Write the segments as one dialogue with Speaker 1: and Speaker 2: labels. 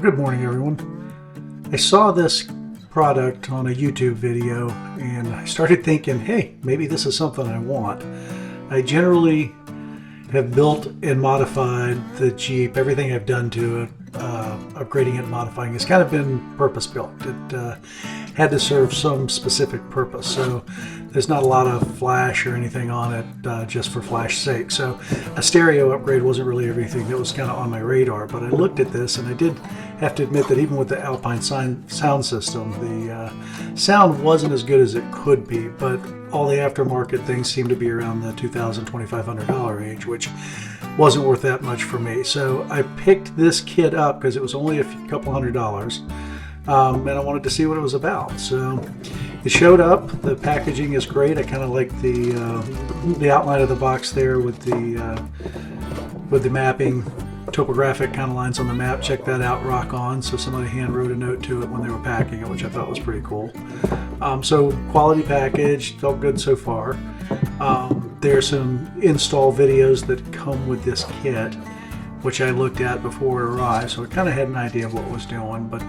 Speaker 1: Well, good morning, everyone. I saw this product on a YouTube video and I started thinking, hey, maybe this is something I want. I generally have built and modified the Jeep. Everything I've done to it, upgrading it and modifying, has kind of been purpose-built. It had to serve some specific purpose. So there's not a lot of flash or anything on it just for flash's sake. So a stereo upgrade wasn't really everything that was kind of on my radar. But I looked at this and I did have to admit that even with the Alpine sound system, the sound wasn't as good as it could be. But all the aftermarket things seem to be around the $2,000, $2,500 range, which wasn't worth that much for me. So I picked this kit up because it was only a couple $100. And I wanted to see what it was about. So it showed up. The packaging is great. I kind of like the outline of the box there with the mapping, topographic kind of lines on the map. Check that out. Rock on. So somebody hand wrote a note to it when they were packing it, which I thought was pretty cool. So quality package, felt good so far. There's some install videos that come with this kit, which I looked at before it arrived, so I kind of had an idea of what it was doing. But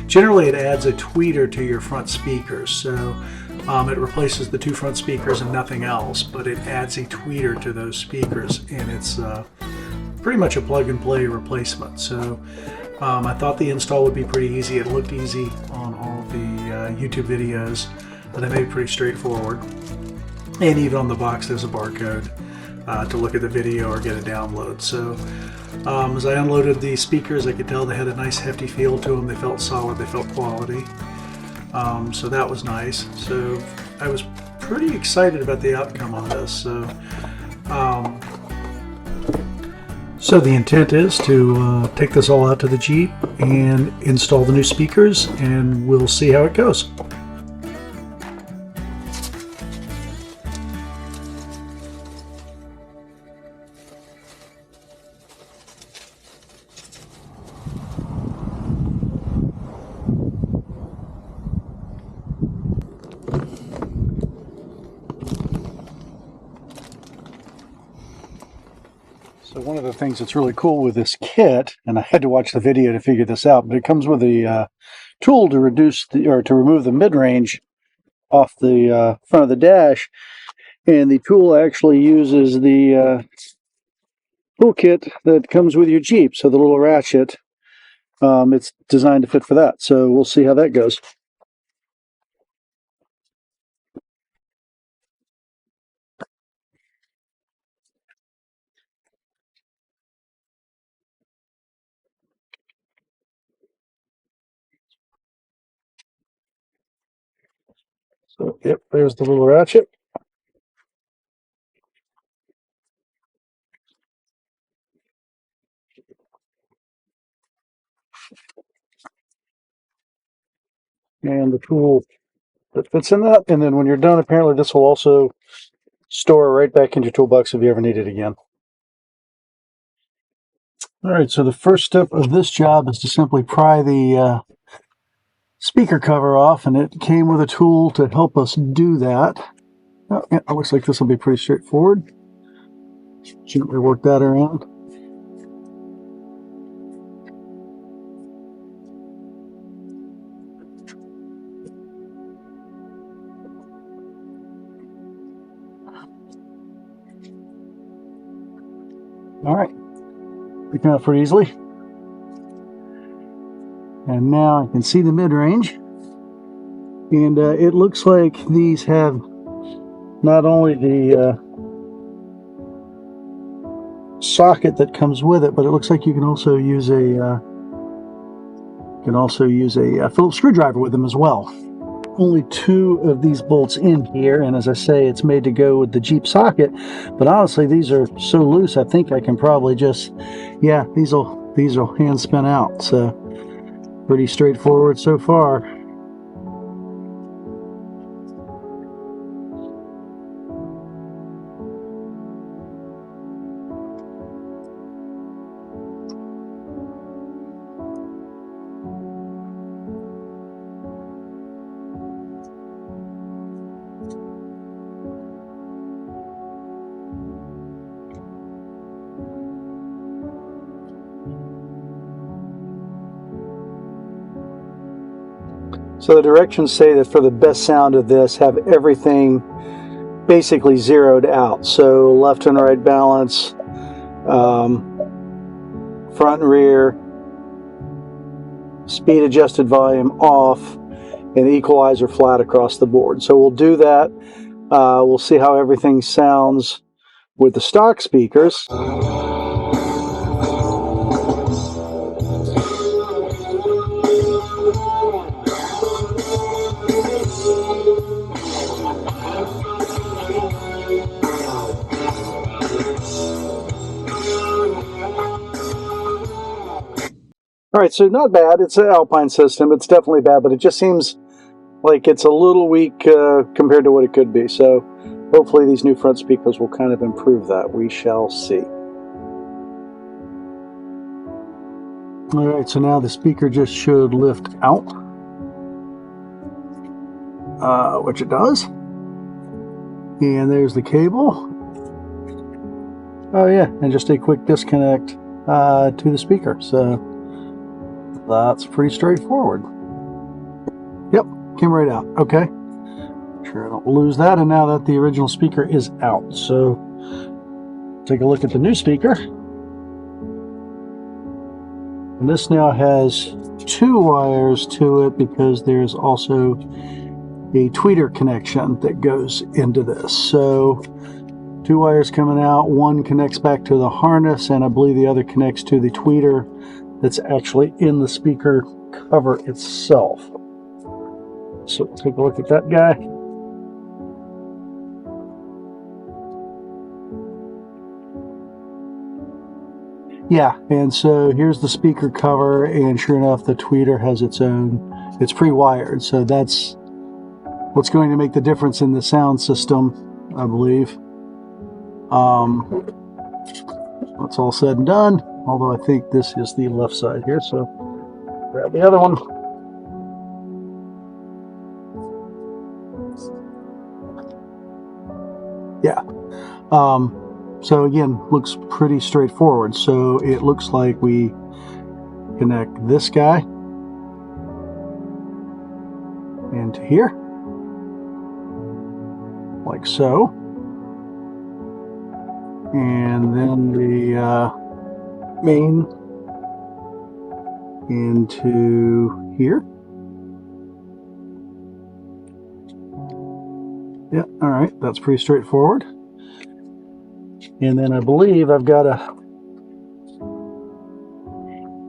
Speaker 1: generally it adds a tweeter to your front speakers. So it replaces the two front speakers and nothing else, but it adds a tweeter to those speakers, and it's pretty much a plug-and-play replacement. So I thought the install would be pretty easy. It looked easy on all the YouTube videos, but they made it pretty straightforward. And even on the box there's a barcode to look at the video or get a download. So as I unloaded the speakers, I could tell they had a nice hefty feel to them. They felt solid, they felt quality. So that was nice. So I was pretty excited about the outcome on this. So the intent is to take this all out to the Jeep and install the new speakers, and we'll see how it goes. So one of the things that's really cool with this kit, and I had to watch the video to figure this out, but it comes with a tool to remove the mid-range off the front of the dash, and the tool actually uses the toolkit that comes with your Jeep. So the little ratchet, it's designed to fit for that. So we'll see how that goes. So, yep, there's the little ratchet. And the tool that fits in that. And then when you're done, apparently this will also store right back into your toolbox if you ever need it again. All right, so the first step of this job is to simply pry the speaker cover off, and it came with a tool to help us do that. Oh, yeah, it looks like this will be pretty straightforward. Gently work that around. All right, we came out pretty easily. And now I can see the mid-range. And it looks like these have not only the socket that comes with it, but it looks like you can also use a Phillips screwdriver with them as well. Only two of these bolts in here, and as I say, it's made to go with the Jeep socket. But honestly, these are so loose, I think I can probably just, yeah, these will hand spin out. So pretty straightforward so far. So the directions say that for the best sound of this, have everything basically zeroed out. So left and right balance, front and rear, speed adjusted volume off, and equalizer flat across the board. So we'll do that. We'll see how everything sounds with the stock speakers. All right, so not bad. It's an Alpine system. It's definitely bad, but it just seems like it's a little weak compared to what it could be. So hopefully these new front speakers will kind of improve that. We shall see. All right, so now the speaker just should lift out, which it does. And there's the cable. Oh yeah, and just a quick disconnect to the speaker. So that's pretty straightforward. Yep, came right out. Okay. Sure I don't lose that. And now that the original speaker is out, so take a look at the new speaker. And this now has 2 wires to it because there's also a tweeter connection that goes into this. So 2 wires coming out, one connects back to the harness, and I believe the other connects to the tweeter that's actually in the speaker cover itself. So take a look at that guy. Yeah, and so here's the speaker cover, and sure enough, the tweeter has its own, it's pre-wired, so that's what's going to make the difference in the sound system, I believe. That's all said and done, although I think this is the left side here, so grab the other one. Yeah. So again, looks pretty straightforward. So it looks like we connect this guy into here, like so. And then the main into here. Yeah, all right, that's pretty straightforward. And then I believe I've got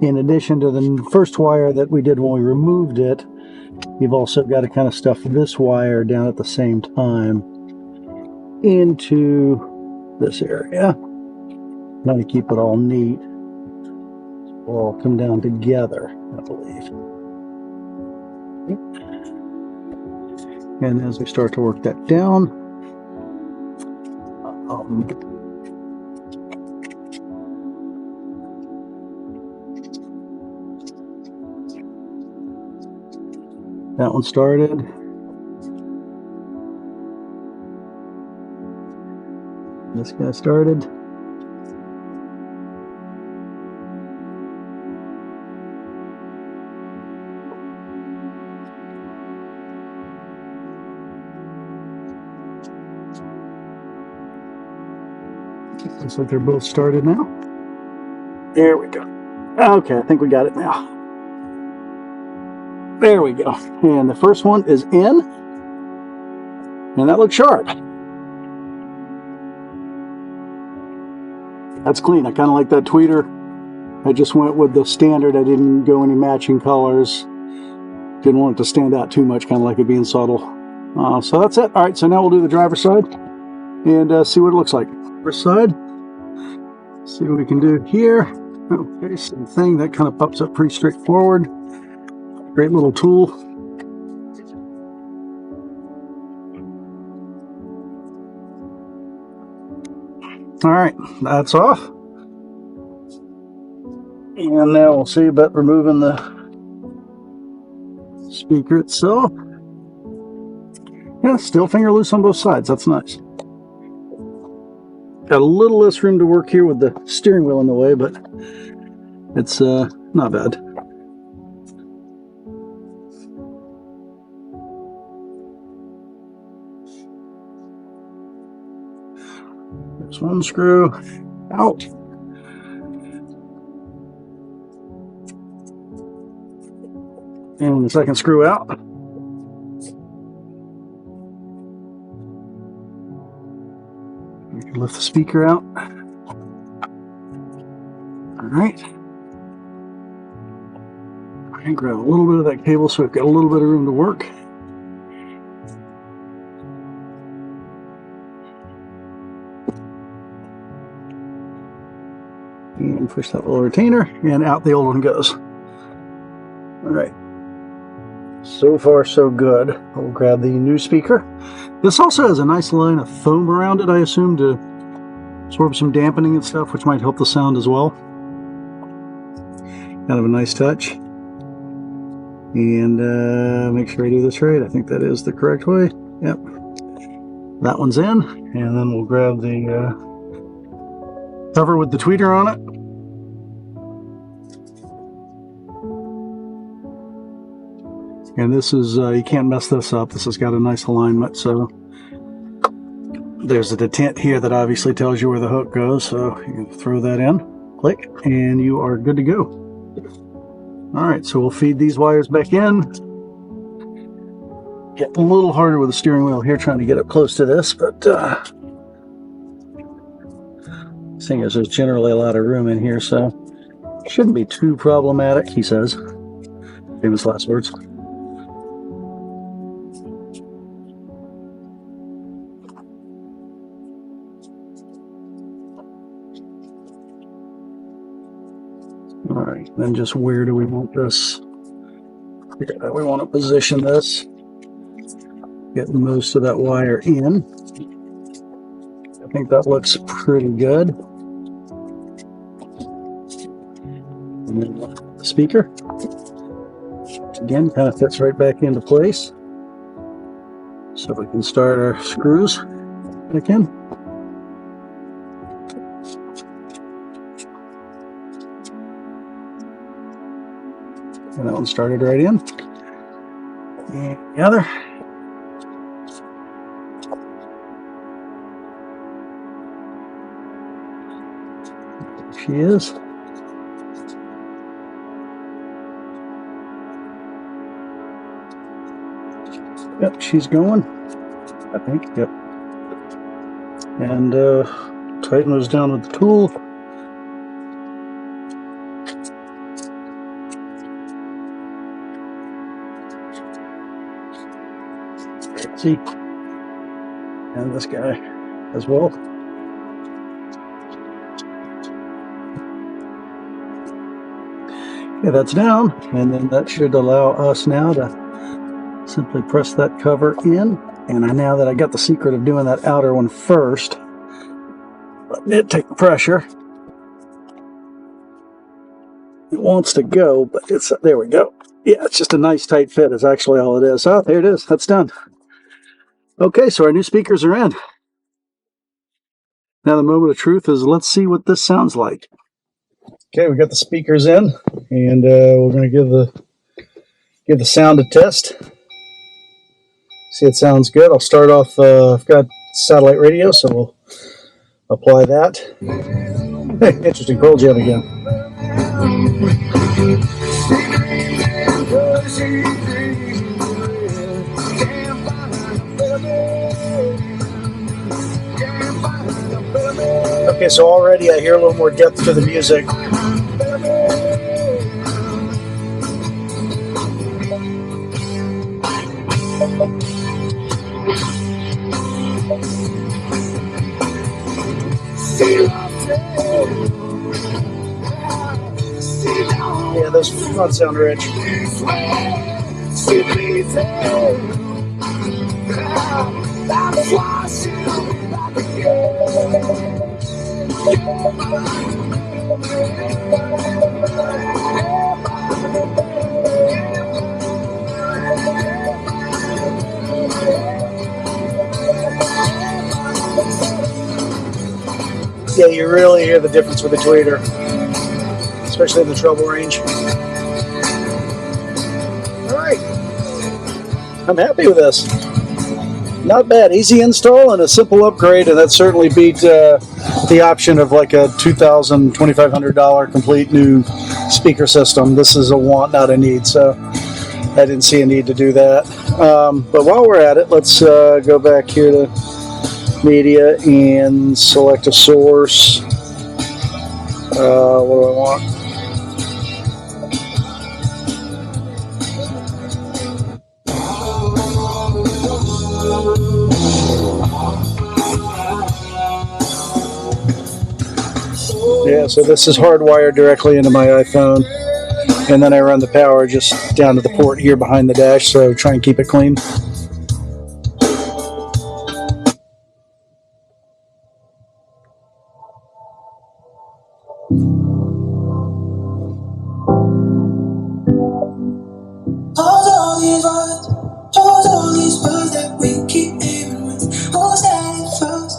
Speaker 1: in addition to the first wire that we did when we removed it, you've also got to kind of stuff this wire down at the same time into this area. Trying to keep it all neat. It'll all come down together, I believe. And as we start to work that down, that one started. This guy started. Looks like they're both started now. There we go. Okay, I think we got it now. There we go. And the first one is in. And that looks sharp. That's clean. I kind of like that tweeter. I just went with the standard. I didn't go any matching colors. Didn't want it to stand out too much, kind of like it being subtle. So that's it. All right, so now we'll do the driver's side and see what it looks like. Driver's side. See what we can do here. Okay, same thing. That kind of pops up pretty straightforward. Great little tool. All right, that's off. And now we'll see about removing the speaker itself. Yeah, still finger loose on both sides. That's nice. Got a little less room to work here with the steering wheel in the way, but it's not bad. This one screw out. And the second screw out. You can lift the speaker out. All right. And grab a little bit of that cable so we've got a little bit of room to work. And push that little retainer, and out the old one goes. All right. So far, so good. We'll grab the new speaker. This also has a nice line of foam around it, I assume, to absorb some dampening and stuff, which might help the sound as well. Kind of a nice touch. And make sure I do this right. I think that is the correct way. Yep. That one's in. And then we'll grab the cover with the tweeter on it. And this is, you can't mess this up. This has got a nice alignment. So there's a detent here that obviously tells you where the hook goes. So you can throw that in, click, and you are good to go. All right, so we'll feed these wires back in. Get a little harder with the steering wheel here trying to get up close to this, but seeing as there's generally a lot of room in here, so it shouldn't be too problematic, he says. Famous last words. All right, then just where do we want this? We want to position this. Get most of that wire in. I think that looks pretty good. And then the speaker, which again kind of fits right back into place. So we can start our screws back in. And that one started right in. And the other. There she is. Yep, she's going. I think, yep. And tighten those down with the tool. See, and this guy as well. Okay, that's down, and then that should allow us now to simply press that cover in. And now that I got the secret of doing that outer one first, letting it take the pressure. It wants to go, but it's, there we go. Yeah, it's just a nice tight fit is actually all it is. Oh, there it is. That's done. Okay, so our new speakers are in. Now the moment of truth is, let's see what this sounds like. Okay, we got the speakers in, and we're going to give the sound a test. See, it sounds good. I'll start off. I've got satellite radio, so we'll apply that. Hey, interesting Pearl Jam again. Okay, so already I hear a little more depth to the music. Yeah, those front sound rich. Yeah, you really hear the difference with the tweeter, especially in the treble range. All right, I'm happy with this. not bad. Easy install and a simple upgrade, and that certainly beat the option of like a $2,000, $2,500 complete new speaker system. This is a want, not a need, so I didn't see a need to do that. But while we're at it, let's go back here to media and select a source. What do I want? Yeah, so this is hardwired directly into my iPhone, and then I run the power just down to the port here behind the dash, so try and keep it clean.
Speaker 2: All these words that we keep aiming with. Who's that at first?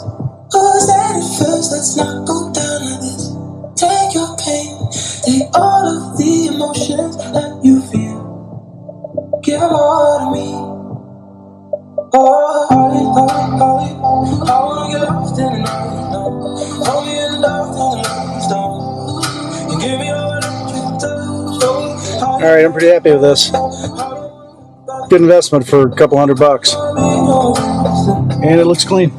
Speaker 2: Who's that at first? Let's not go down like this. Take your pain, take all of the emotions that you feel. Give them all to me. Oh, I wanna get lost in the night. Hold me in the dark till the light's down. You give me all that you touch. All right, I'm pretty happy with this. Good investment for a couple $100, and it looks clean.